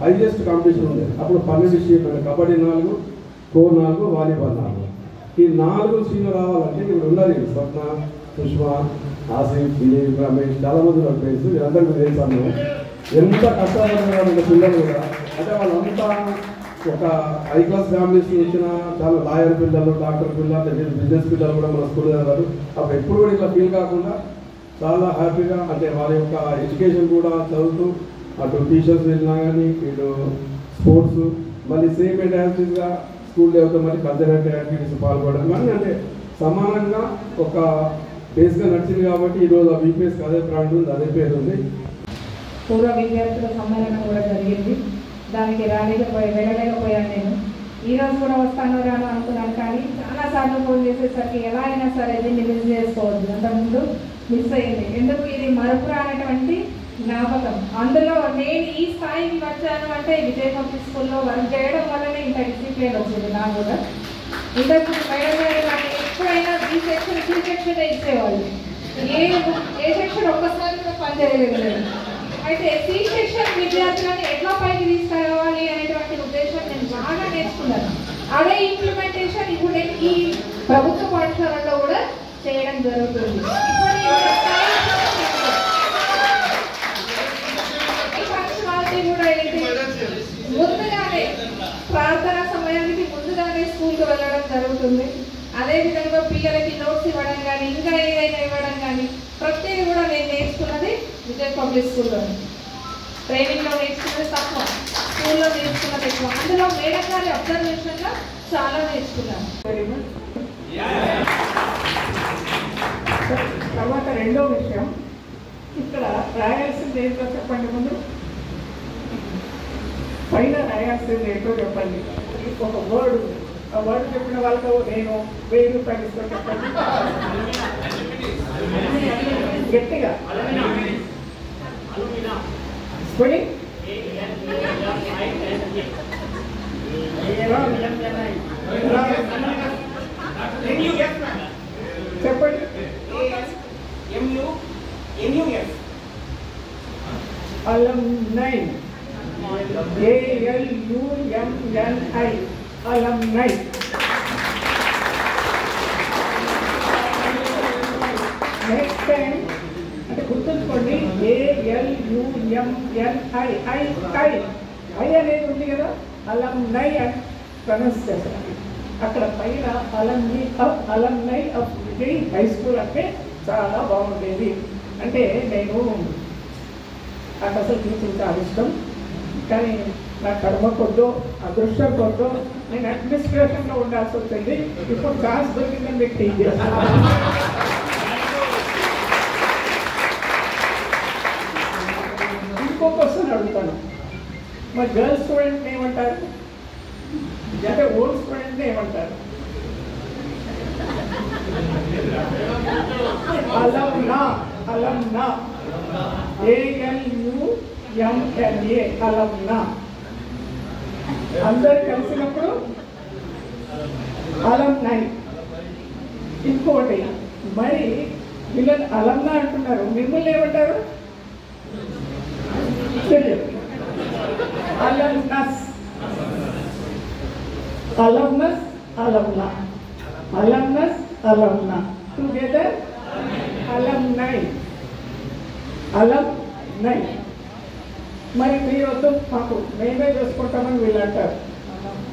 హైయెస్ట్ కాంపిటీషన్ ఉండేది. అప్పుడు 12 స్ట్రీమ్ అంటే కబడ్డీ 4, ఖో 4, వాలీబాల్ 4. ఈ 4 స్ట్రీమ్లు రావాలంటే ఇప్పుడు ఉన్నది స్వప్న, సుష్మా, ఆసిఫ్, దిలీప్, రమేష్ చాలామంది నాకు తెలుసు. వీళ్ళందరికీ తెలుసాను ఎంత కష్టపడుతున్నారు పిల్లలు కూడా. అంటే వాళ్ళంతా ఒక హై క్లాస్ ఫ్యామిలీస్ వచ్చిన చాలా లాయర్ పిల్లలు, డాక్టర్ పిల్లలు, బిజినెస్ పిల్లలు కూడా మన స్కూల్ చదివారు. అప్పుడు ఎప్పుడు కూడా ఇట్లా ఫీల్ కాకుండా చాలా హ్యాపీగా అంటే వాళ్ళ యొక్క ఎడ్యుకేషన్ కూడా చదువుతూ అటు టీచర్స్ వెళ్ళినా కానీ ఇటు స్పోర్ట్స్ మళ్ళీ సేమ్ యాక్టివిటీస్గా స్కూల్ లేకపోతే మళ్ళీ కల్చరల్ యాక్టివిటీస్ పాల్గొనడం కానీ అంటే సమానంగా ఒక బేస్గా నడిచింది. కాబట్టి ఈరోజు ఆ బీపీఎస్కి అదే బ్రాండ్ ఉంది, అదే పేరు ఉంది. పూర్వ విద్యార్థుల సమ్మేళనం కూడా జరిగింది. దానికి వెళ్ళలేకపోయాను నేను. ఈరోజు కూడా వస్తాను రాను అనుకున్నాను. కానీ చాలాసార్లు ఫోన్ చేసేసరికి ఎలా అయినా సరే దీన్ని మిస్ చేసుకోవద్దు. అంతకుముందు మిస్ అయింది. ఎందుకు ఇది మరపురానటువంటి జ్ఞాపకం. అందులో నేను ఈ స్థాయికి వచ్చాను అంటే విజయ పబ్లిక్ స్కూల్లో వర్క్ చేయడం వల్లనే ఇంత డిసిప్లిన్ వచ్చింది నాకు కూడా. ఇంతకు మేడం గారు నాకు ఎప్పుడైనా బి సెక్షన్, సి సెక్షన్ ఇచ్చేవాళ్ళు. ఏ సెక్షన్ ఒక్కసారి కూడా పనిచేయలేదు. అయితే సి సెక్షన్ విద్యార్థులను ఎట్లా పైకి తీసుకురావాలి అనేటువంటి ఉద్దేశం నేను బాగా నేర్చుకున్నాను. అదే ఇంప్లిమెంటేషన్ ఇప్పుడు నేను ఈ ప్రభుత్వ పాఠశాలలో కూడా చేయడం జరుగుతుంది. కూడా ఏంటి ముందుగానే ప్రార్థన సమయానికి ముందుగానే స్కూల్కి వెళ్ళడం జరుగుతుంది. అదేవిధంగా పిల్లలకి నోట్స్ ఇవ్వడం కానీ ఇంకా ఏదైనా ఇవ్వడం కానీ ప్రతిదీ కూడా నేను నేర్చుకున్నది విజయ్ పబ్లిక్ స్కూల్లో. ట్రైనింగ్లో నేర్చుకున్నది తక్కువ, స్కూల్లో నేర్చుకున్నది ఎక్కువ. అందులో మేడం గారి అబ్జర్వేషన్గా చాలా నేర్చుకున్నాను. తర్వాత రెండో విషయం, ఇక్కడ రాయాల్సింది ఏంటో చెప్పండి. ముందు పైన రాయాల్సింది ఏంటో చెప్పండి. ఒక వర్డ్, ఆ వర్డ్ చెప్పిన వాళ్ళతో నేను 1000 రూపాయలు ఇస్తా చెప్పండి. గట్టిగా స్పెల్లింగ్ చెప్పండి. alumni, ALUMNI, alumni. Next time, అంటే గుర్తుంచుకోండి, ALUMNI, I అనేది ఉంది కదా, alumni అని ప్రొనౌన్స్ చేస్తారు. అక్కడ పైన alumni of Vijay high school అంటే చాలా బాగుండేది. అంటే నేను నాకు అసలు టీచింగ్ చాలా ఇష్టం, కానీ నా కర్మ కొద్దో అదృష్టం కొద్దో నేను అడ్మినిస్ట్రేషన్లో ఉండాల్సి వచ్చింది. ఇప్పుడు ఛాన్స్ దొరికిందని మీకు టీచ్ చేస్తాను. ఇంకో క్వశ్చన్ అడుగుతాను, మరి గర్ల్స్ స్టూడెంట్ని ఏమంటారు, అంటే ఓల్డ్ స్టూడెంట్ని ఏమంటారు? అలమ్నా, అలమ్నా, ALUMNA, అలమ్నా. అందరు కలిసినప్పుడు అలమ్నై. ఇంకోటి, మరి వీళ్ళని అలమ్నా అంటున్నారు, మిమ్మల్ని ఏమంటారు? Alumnus, alumnus, alumna, alumnus, alumna, together alumni, alumni. మరి మీరు వద్దు, మాకు మేమే చేసుకుంటామని వీళ్ళు అంటారు.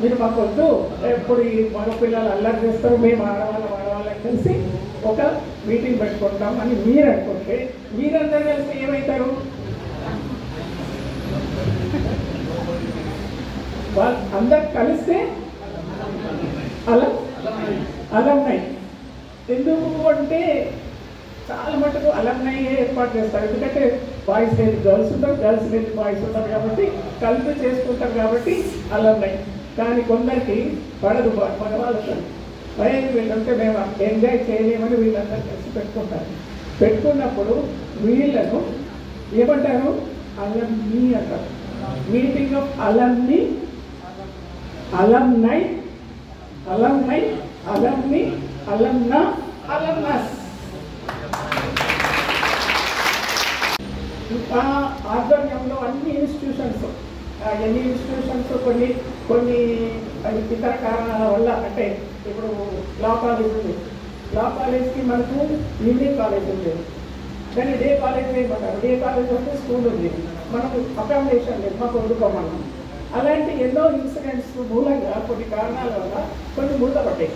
మీరు మాకు వద్దు, ఎప్పుడు ఈ మగపిల్లలు అల్లరి చేస్తారు, మేము ఆడవాళ్ళని కలిసి ఒక మీటింగ్ పెట్టుకుంటాం అని మీరు అనుకుంటే, మీరందరూ కలిసి ఏమవుతారు? వాళ్ళు అందరు కలిస్తే అలమ్నై. ఎందుకు అంటే చాలా మటుకు అలమ్నై ఏర్పాటు చేస్తారు, ఎందుకంటే బాయ్స్ లేదు గర్ల్స్ ఉంటారు, గర్ల్స్ లేదు బాయ్స్ ఉంటారు, కాబట్టి కలిపి చేసుకుంటారు, కాబట్టి అలమ్నై. కానీ కొందరికి పడదు, మగవాళ్ళతో భయం, వీళ్ళంటే మేము ఎంజాయ్ చేయలేమని వీళ్ళందరూ కలిసి పెట్టుకుంటారు. పెట్టుకున్నప్పుడు వీళ్ళను ఏమంటారు? అలమ్ని అంటారు. Meeting of alumni, alumni, alumni, alumni, alumna, alumnus. ఆధ్వర్యంలో అన్ని ఇన్స్టిట్యూషన్స్ కొన్ని ఇతర కారణాల వల్ల, అంటే ఇప్పుడు లా కాలేజ్ ఉంది, లా కాలేజ్కి మనకు ఈవినింగ్ కాలేజ్ ఉంది, కానీ డే కాలేజ్ ఏమంటారు, డే కాలేజ్ అంటే స్కూల్ ఉంది, మనకు అకామిడేషన్ లేదు, మాకు వండుకోమన్నాం. అలాంటి ఎన్నో ఇన్సిడెంట్స్ మూలంగా కొన్ని కారణాల వల్ల కొన్ని మూతపడ్డాయి.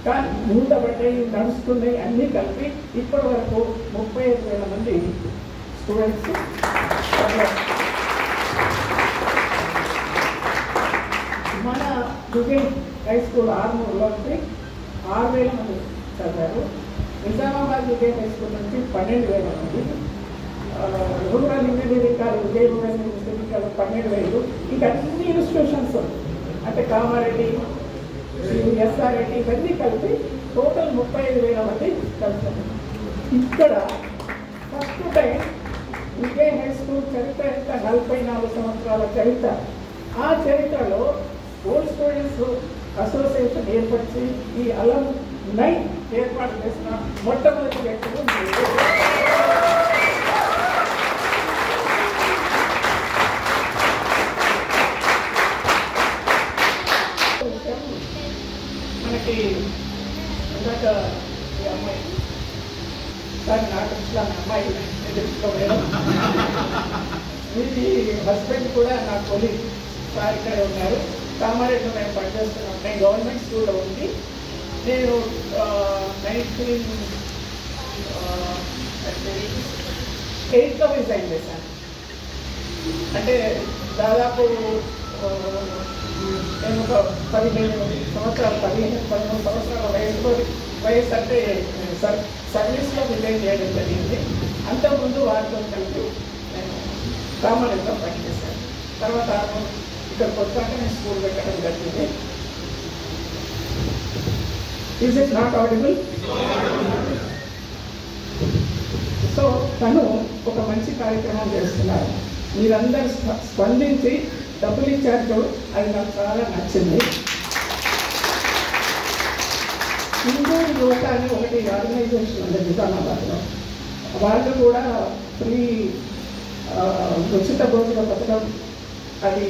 కానీ మూతపడ్డాయి, నడుస్తున్నాయి, అన్నీ కలిపి ఇప్పటి వరకు 35,000 మంది స్టూడెంట్స్ మన విజయ్ హై స్కూల్ ఆర్మూర్లో 6,000 మంది చదివారు. నిజామాబాద్ విజయ్ హై స్కూల్ నుంచి 12,000 మంది, rural engineering college Vijay rural engineering college 12,000. ఇంకా అన్ని ఇన్స్టిట్యూషన్స్ అంటే కామారెడ్డి, ఎస్ఆర్రెడ్డి ఇవన్నీ కలిపి టోటల్ 35,000 మంది కలిసారు. ఇక్కడ first time Vijay high school చరిత్ర ఎంత 44 సంవత్సరాల చరిత్ర. ఆ చరిత్రలో ఓల్డ్ స్టూడెంట్స్ అసోసియేషన్ ఏర్పరిచి ఈ అలమ్నై ఏర్పాటు చేసిన మొట్టమొదటి వ్యక్తులు మనకి ఇందాక ఈ అమ్మాయి సార్ నాకు ఇట్లాంటి అమ్మాయి తెలుసుకోలేదు. వీటి హస్బెండ్ కూడా నా కొలీగ్ సార్ ఇక్కడే ఉన్నారు. కామారెడ్డిలో మేము పనిచేస్తున్నాం. నేను గవర్నమెంట్ స్కూల్లో ఉంది. నేను 1988లో రిజైన్ చేశాను. అంటే దాదాపు నేను ఒక 13 సంవత్సరాల వయసు అంటే సర్వీస్లో రిజైన్ చేయడం జరిగింది. అంతకుముందు వారితో కలిపి నేను కామారెడ్డిలో పనిచేశాను. తర్వాత ఇక్కడికి వచ్చాక నేను స్కూల్ పెట్టడం జరిగింది. Is it not audible? So తను ఒక మంచి కార్యక్రమం చేస్తున్నారు. మీరందరూ స్పందించి డబ్బులు ఇచ్చారు చూడు, అది నాకు చాలా నచ్చింది. హిందూ యువత అని ఒకటి ఆర్గనైజేషన్ ఉంది నిజామాబాద్లో. వాళ్ళు కూడా ఫ్రీ ఉచిత భోజన పథకం అది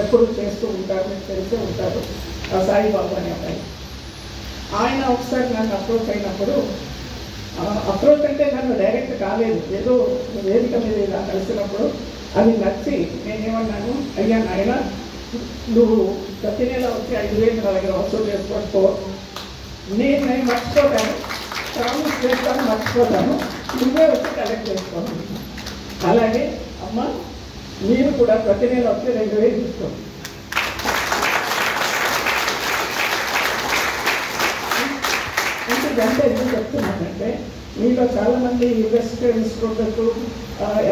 ఎప్పుడు చేస్తూ ఉంటారు, మీకు తెలిసే ఉంటారు. సాయిబాబు అనే అబ్బాయి ఆయన ఒకసారి నన్ను అప్రోచ్ అయినప్పుడు, అప్రోచ్ అంటే నన్ను డైరెక్ట్ కాలేదు, ఏదో వేదిక మీద ఇలా కలిసినప్పుడు అది నచ్చి నేనేమన్నాను, అయ్యా నాయన నువ్వు ప్రతి నెల వచ్చి 5,000 నా దగ్గర వసూలు చేసుకోకపో, నేను మర్చిపోతాను, ప్రామిస్ చేస్తాను మర్చిపోతాను, నువ్వే వచ్చి కలెక్ట్ చేసుకోను. అలాగే అమ్మ మీరు కూడా ప్రతి నెల వచ్చి 2,000 తీసుకోండి. ఇంటికంటే ఎందుకు చెప్తున్నానంటే మీలో చాలామంది వెస్టర్న్ స్టూడెంట్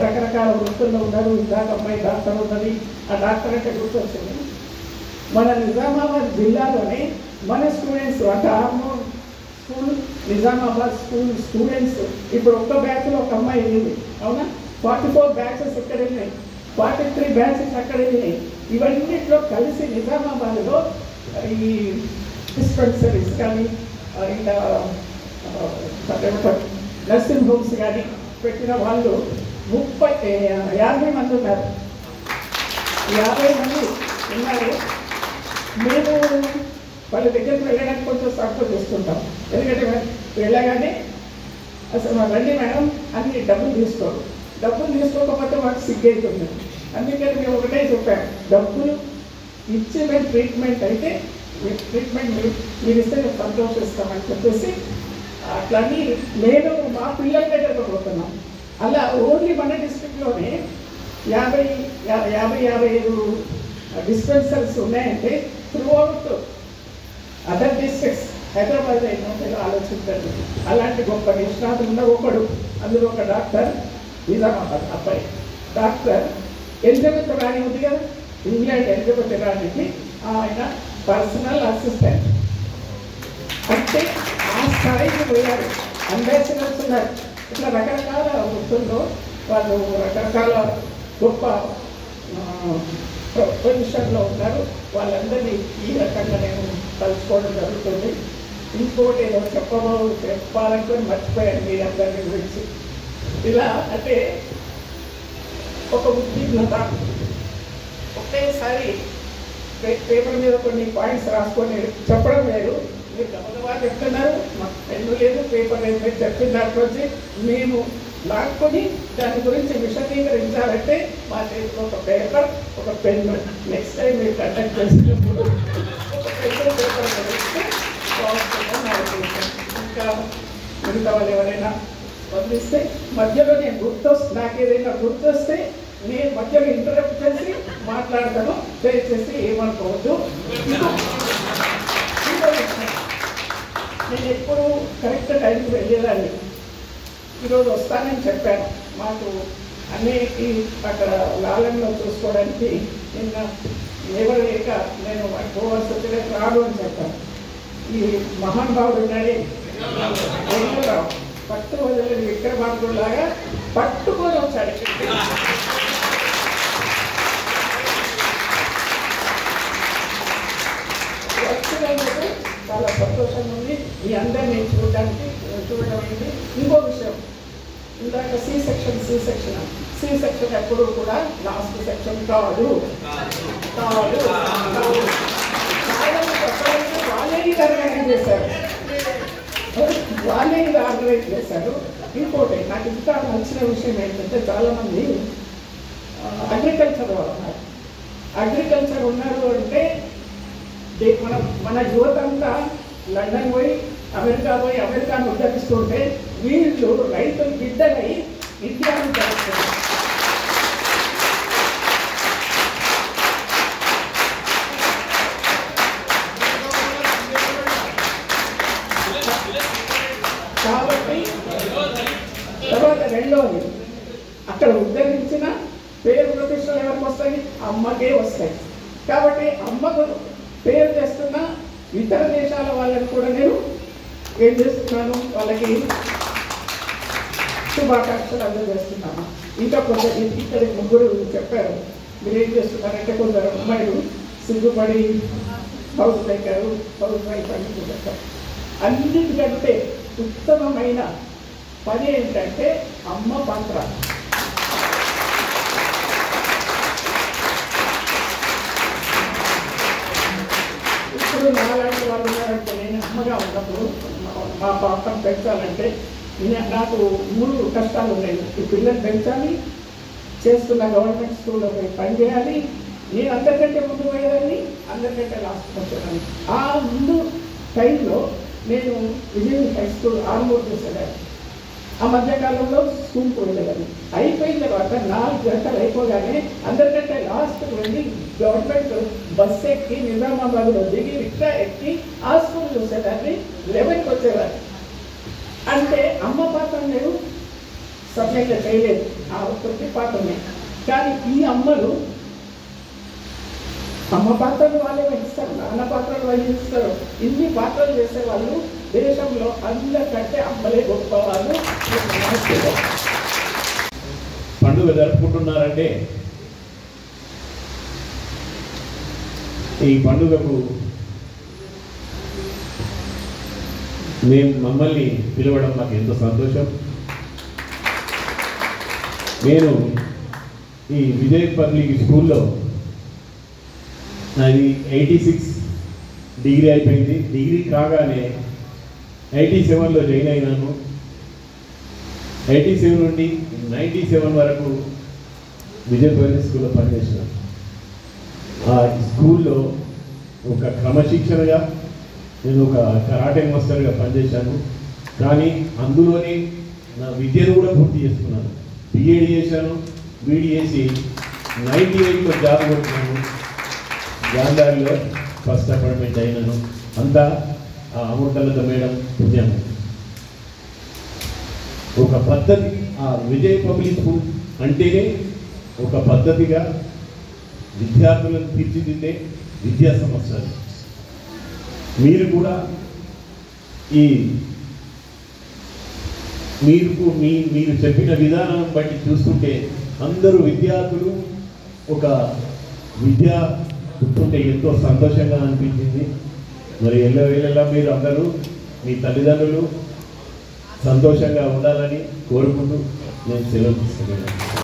రకరకాల వృత్తుల్లో ఉన్నారు. ఇందాక అమ్మాయి డాక్టర్ ఉన్నది, ఆ డాక్టర్ అంటే గుర్తొచ్చింది. మన నిజామాబాద్ జిల్లాలోనే మన స్టూడెంట్స్ అంటే Armoor school, Nizamabad school students ఇప్పుడు ఒక్క బ్యాచ్లో ఒక అమ్మాయి వెళ్ళింది, అవునా? 44 బ్యాచెస్ ఇక్కడ వెళ్ళినాయి, 43 బ్యాచెస్ అక్కడ వెళ్ళినాయి. ఇవన్నిట్లో కలిసి నిజామాబాద్లో ఈ డిస్పెన్సరీస్ కానీ ఇంకా నర్సింగ్ హోమ్స్ కానీ పెట్టిన వాళ్ళు 50 మంది ఉన్నారు. 50 మంది ఉన్నారు. మేము వాళ్ళ దగ్గరికి వెళ్ళడానికి కొంచెం సపోర్ట్ చేస్తుంటాం. ఎందుకంటే వెళ్ళగానే అసలు రండి మేడం అన్ని డబ్బులు తీసుకోరు, డబ్బులు తీసుకోకపోతే మాకు సిగ్గైతుంది. అందుకని మేము ఒకటే చెప్పాము, డబ్బులు ఇచ్చిన ట్రీట్మెంట్ అయితే ట్రీట్మెంట్ మీరు ఇస్తే మేము సంతోషిస్తామని చెప్పేసి అట్లని నేను మా పిల్లల దగ్గర పోతున్నాం. అలా ఓన్లీ మన డిస్ట్రిక్ట్లోనే 55 డిస్పెన్సరీస్ ఉన్నాయంటే through out other districts Hyderabad అయినా ఆలోచించండి. అలాంటి గొప్ప నిష్ణాతులు ఉన్న ఒకడు, అందులో ఒక డాక్టర్ నిజామాబాద్ అబ్బాయి, డాక్టర్ ఎలిజబెత్ రాణి ఉంది కదా, ఇంగ్లాండ్ ఎలిజబెత్ రాణికి ఆయన పర్సనల్ అసిస్టెంట్. అంటే ఆ స్థాయికి పోయారు. అంబాసిడర్స్ ఉన్నారు. ఇట్లా రకరకాల వృత్తుల్లో వాళ్ళు రకరకాల గొప్ప పొజిషన్లో ఉన్నారు. వాళ్ళందరినీ ఈ రకంగా నేను కలుసుకోవడం జరుగుతుంది. ఇంకోటి ఏదో చెప్పాలనుకొని మర్చిపోయాను మీ అందరి గురించి. ఇలా అంటే ఒక ఉద్విగ్నత, ఒకేసారి పేపర్ మీద కొన్ని పాయింట్స్ రాసుకొని చెప్పడం లేదు. మీరు గమనవా చెప్తున్నారు, మాకు పెన్ను లేదు, పేపర్ లేదు. మీరు చెప్పిన దాంట్లో మేము లాక్కొని దాని గురించి విశదీకరించాలంటే మా చేతిలో ఒక పేపర్, ఒక పెన్ను. నెక్స్ట్ టైం మీరు కండక్ట్ చేసినప్పుడు ఒక పెన్ను పేపర్ ఇస్తే బాగుంటుందని నా ఉద్దేశం. ఇంకా మిగతా వాళ్ళు ఎవరైనా స్పందిస్తే మధ్యలో నేను నాకు ఏదైనా గుర్తొస్తే నేను మధ్యలో ఇంటరప్ట్ చేసి మాట్లాడతాను, దయచేసి ఏమనుకోవద్దు. నేను ఎప్పుడు కరెక్ట్ టైంకి వెళ్ళేదాన్ని. ఈరోజు వస్తానని చెప్పాను. మాకు అన్నిటికీ అక్కడ లాలంలో చూసుకోవడానికి నిన్న ఎవరు లేక నేను పోవాల్సి వచ్చిన రాడు అని చెప్పాను. ఈ మహానుభావుడు ఉన్నాడే వెంకటరావు, పట్టు వదిలిన విక్రమార్కుడు లాగా పట్టుకొని వచ్చాడు. వచ్చినందుకు చాలా సంతోషంగా ఉంది. మీ అందరినీ చూడడం అయింది. ఇంకో విషయం, ఇందాక సి సెక్షన్ ఎప్పుడు కూడా లాస్ట్ సెక్షన్ కాదు. వాళ్ళే ఇది ఆర్గనైజ్ చేశారు. ఇంకోటి నాకు ఇంకా నచ్చిన విషయం ఏంటంటే చాలామంది అగ్రికల్చర్ వాళ్ళు ఉన్నారు. అగ్రికల్చర్ ఉన్నారు అంటే మన యువత అంతా లండన్ పోయి అమెరికాను ఉద్ధరిస్తుంటే వీళ్ళు రైతులు బిడ్డలై ఇండియాను జరుగుతున్నారు. కాబట్టి తర్వాత రెండోది, అక్కడ ఉద్ధరించిన పేరు ప్రతిష్టలు ఎవరికి వస్తాయి? అమ్మకే వస్తాయి. కాబట్టి అమ్మకు పేరు తెస్తున్న ఇతర దేశాల వాళ్ళని కూడా నేను ఏం చేస్తున్నాను, వాళ్ళకి శుభాకాంక్షలు అందజేస్తున్నాను. ఇంకా కొందరు ఇక్కడ ముగ్గురు చెప్పారు, మీరు ఏం చేస్తున్నారంటే కొందరు అమ్మాయిలు సిగ్గుపడి హౌస్ మేకరు హౌస్ వైఫ్ అని చెప్పారు. అన్నిటికంటే ఉత్తమమైన పని ఏంటంటే అమ్మ పాత్ర. ఇప్పుడు నాలాంటి వాళ్ళు ఉన్నారంటే, నేను అమ్మగా ఉన్నప్పుడు మా పాపను పెంచాలంటే నాకు 3 కష్టాలు ఉన్నాయి. ఈ పిల్లలు పెంచాలి, చేస్తున్న గవర్నమెంట్ స్కూల్లో పోయి పని చేయాలి, నేను అందరికంటే ముందు పోయేదాన్ని, అందరికంటే లాస్ట్ వచ్చేదాన్ని. ఆ ముందు టైంలో నేను విజయ్ హై స్కూల్ ఆర్మూర్ చేసేదాన్ని. ఆ మధ్యకాలంలో స్కూల్కి వెళ్ళేదాన్ని. అయిపోయిన తర్వాత 4 గంటలు అయిపోగానే అందరికంటే లాస్ట్కి వెళ్ళి గవర్నమెంట్ బస్సు ఎక్కి నిజామాబాద్లో దిగి రిక్షా ఎక్కి ఆ స్కూల్ చూసేదాన్ని. 11కి వచ్చేదాన్ని. అంటే అమ్మ పాత్ర నేను సబ్జెక్ట్గా చేయలేదు, ఆ ఒక్కటి పాత్రనే. కానీ ఈ అమ్మలు అమ్మ పాత్రలు వాళ్ళే వహిస్తారు, నాన్న పాత్రలు వహిస్తారు. ఇన్ని పాత్రలు చేసేవాళ్ళు దేశంలో అందరికంటే అమ్మలే గొప్ప వాళ్ళు. పండుగ జరుపుకుంటున్నారంటే ఈ పండుగకు మమ్మల్ని పిలవడం నాకు ఎంతో సంతోషం. నేను ఈ విజయ్ పబ్లిక్ స్కూల్లో నాది 86 డిగ్రీ అయిపోయింది. డిగ్రీ కాగానే 87లో జాయిన్ అయినాను. 87 నుండి 97 వరకు విజయ్ పబ్లిక్ స్కూల్లో పనిచేసినాను. ఆ స్కూల్లో ఒక క్రమశిక్షణగా నేను ఒక కరాటే మాస్టర్గా పనిచేశాను. కానీ అందులోనే నా విద్యను కూడా పూర్తి చేసుకున్నాను. బిఏడి చేశాను, బీడీ చేసి 98లో జాబ్ కొట్టినాను. గాంధారిలో ఫస్ట్ అపాయింట్మెంట్ అయినాను. అంతా ఆ అమృతలత మేడం పుణ్యం. ఒక పద్ధతి, ఆ విజయ్ పబ్లిక్ స్కూల్ అంటేనే ఒక పద్ధతిగా విద్యార్థులను తీర్చిదిద్దే విద్యా సంస్థలు. మీరు కూడా మీరు చెప్పిన విధానం బట్టి చూస్తుంటే అందరూ విద్యార్థులు ఒక విద్యా గుర్తుంటే ఎంతో సంతోషంగా అనిపించింది. మరి ఎల్లవేళలా మీరు అందరూ మీ తల్లిదండ్రులు సంతోషంగా ఉండాలని కోరుకుంటూ నేను సెలవు తీసుకున్నాను.